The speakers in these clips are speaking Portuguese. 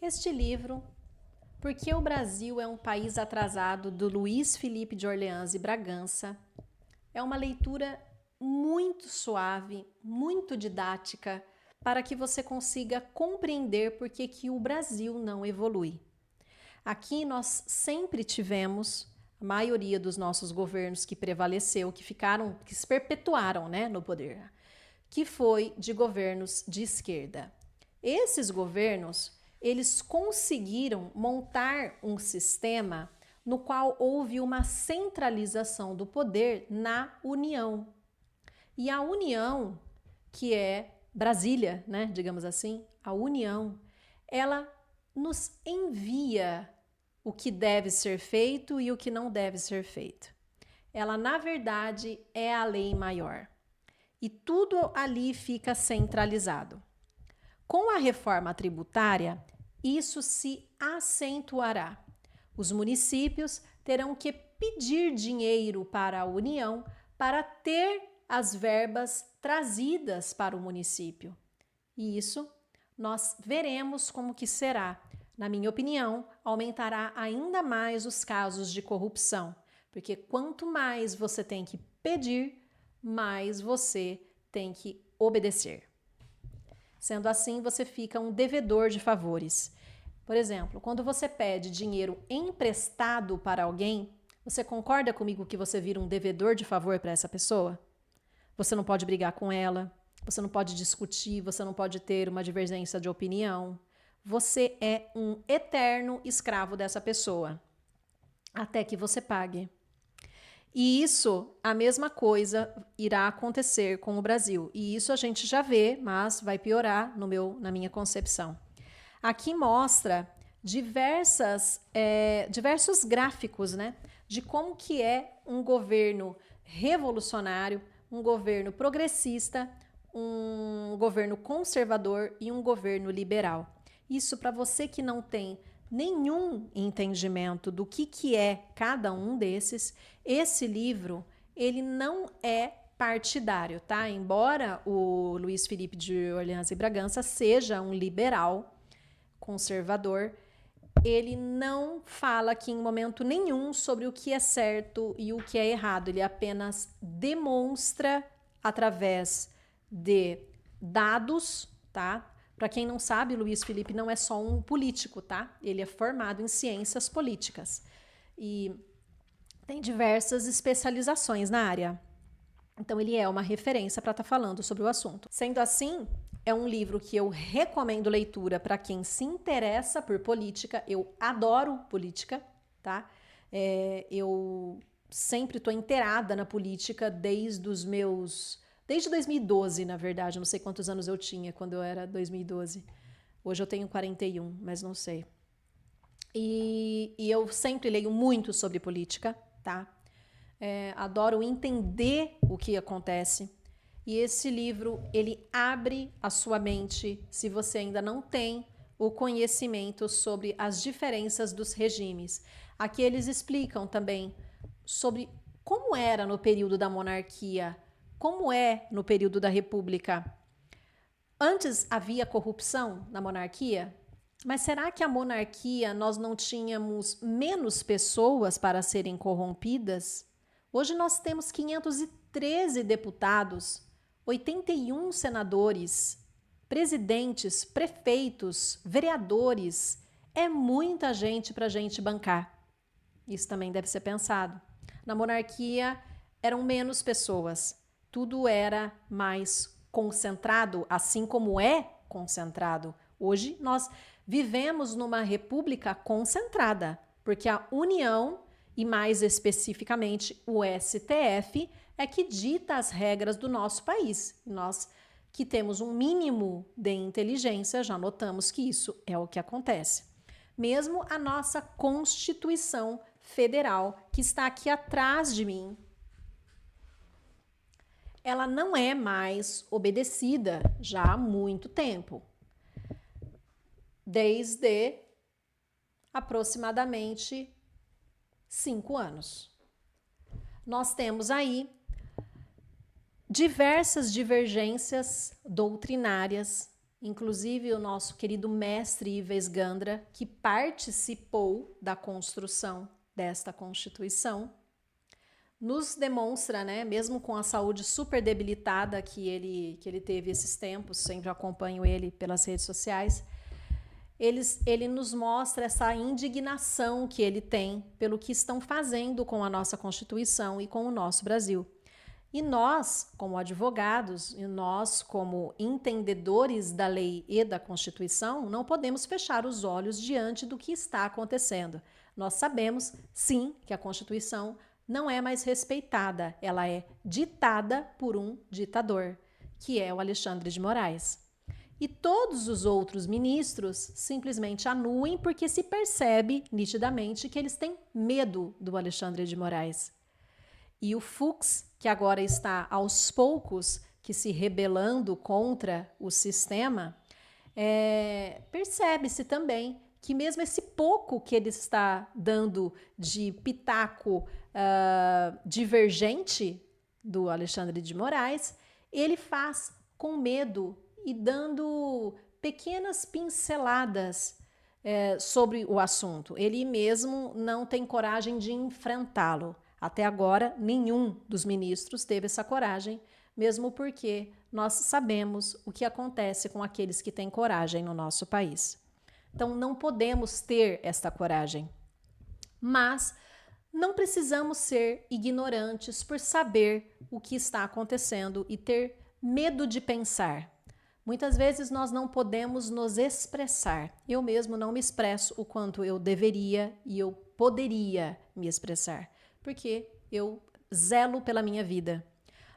Este livro, Porque o Brasil é um País Atrasado, do Luiz Felipe de Orleans e Bragança, é uma leitura muito suave, muito didática, para que você consiga compreender por que o Brasil não evolui. Aqui nós sempre tivemos a maioria dos nossos governos que prevaleceu, que se perpetuaram, né, no poder, que foi de governos de esquerda. Esses governos, eles conseguiram montar um sistema no qual houve uma centralização do poder na União. E a União, que é Brasília, né, digamos assim, a União, ela nos envia o que deve ser feito e o que não deve ser feito. Ela, na verdade, é a lei maior. E tudo ali fica centralizado. Com a reforma tributária, isso se acentuará. Os municípios terão que pedir dinheiro para a União para ter as verbas trazidas para o município. E isso nós veremos como que será. Na minha opinião, aumentará ainda mais os casos de corrupção, porque quanto mais você tem que pedir, mais você tem que obedecer. Sendo assim, você fica um devedor de favores. Por exemplo, quando você pede dinheiro emprestado para alguém, você concorda comigo que você vira um devedor de favor para essa pessoa? Você não pode brigar com ela, você não pode discutir, você não pode ter uma divergência de opinião. Você é um eterno escravo dessa pessoa, até que você pague. E isso, a mesma coisa irá acontecer com o Brasil. E isso a gente já vê, mas vai piorar na minha concepção. Aqui mostra diversos gráficos, né, de como que é um governo revolucionário, um governo progressista, um governo conservador e um governo liberal. Isso para você que não tem nenhum entendimento do que é cada um desses, esse livro, ele não é partidário, tá? Embora o Luiz Felipe de Orleans e Bragança seja um liberal conservador, ele não fala aqui em momento nenhum sobre o que é certo e o que é errado. Ele apenas demonstra através de dados, tá? Para quem não sabe, Luiz Felipe não é só um político, tá? Ele é formado em ciências políticas e tem diversas especializações na área. Então, ele é uma referência para estar falando sobre o assunto. Sendo assim, é um livro que eu recomendo leitura para quem se interessa por política. Eu adoro política, tá? Eu sempre estou inteirada na política desde 2012, na verdade. Eu não sei quantos anos eu tinha quando eu era 2012. Hoje eu tenho 41, mas não sei. E eu sempre leio muito sobre política, tá? Adoro entender o que acontece. E esse livro, ele abre a sua mente se você ainda não tem o conhecimento sobre as diferenças dos regimes. Aqui eles explicam também sobre como era no período da monarquia, como é no período da república. Antes havia corrupção na monarquia? Mas será que a monarquia nós não tínhamos menos pessoas para serem corrompidas? Hoje nós temos 513 deputados, 81 senadores, presidentes, prefeitos, vereadores. É muita gente para a gente bancar. Isso também deve ser pensado. Na monarquia eram menos pessoas. Tudo era mais concentrado, assim como é concentrado. Hoje nós vivemos numa república concentrada, porque a União, e mais especificamente o STF, é que dita as regras do nosso país. Nós que temos um mínimo de inteligência, já notamos que isso é o que acontece. Mesmo a nossa Constituição Federal, que está aqui atrás de mim, ela não é mais obedecida já há muito tempo. Desde aproximadamente 5 anos. Nós temos aí diversas divergências doutrinárias inclusive o nosso querido mestre Ives Gandra, que participou da construção desta Constituição, nos demonstra, né, mesmo com a saúde super debilitada que ele teve esses tempos, sempre acompanho ele pelas redes sociais, ele nos mostra essa indignação que ele tem pelo que estão fazendo com a nossa Constituição e com o nosso Brasil. E nós, como advogados, e nós, como entendedores da lei e da Constituição, não podemos fechar os olhos diante do que está acontecendo. Nós sabemos, sim, que a Constituição não é mais respeitada, ela é ditada por um ditador, que é o Alexandre de Moraes. E todos os outros ministros simplesmente anuem porque se percebe nitidamente que eles têm medo do Alexandre de Moraes. E o Fux, que agora está aos poucos que se rebelando contra o sistema, percebe-se também que mesmo esse pouco que ele está dando de pitaco divergente do Alexandre de Moraes, ele faz com medo e dando pequenas pinceladas sobre o assunto. Ele mesmo não tem coragem de enfrentá-lo. Até agora, nenhum dos ministros teve essa coragem, mesmo porque nós sabemos o que acontece com aqueles que têm coragem no nosso país. Então, não podemos ter esta coragem. Mas não precisamos ser ignorantes por saber o que está acontecendo e ter medo de pensar. Muitas vezes nós não podemos nos expressar. Eu mesmo não me expresso o quanto eu deveria e eu poderia me expressar, porque eu zelo pela minha vida.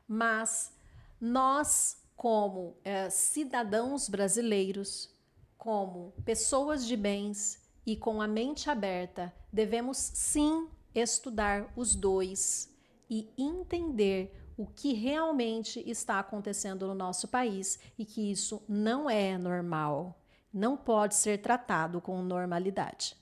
Mas nós, como cidadãos brasileiros, como pessoas de bens e com a mente aberta, devemos sim estudar os dois e entender o que realmente está acontecendo no nosso país e que isso não é normal, não pode ser tratado com normalidade.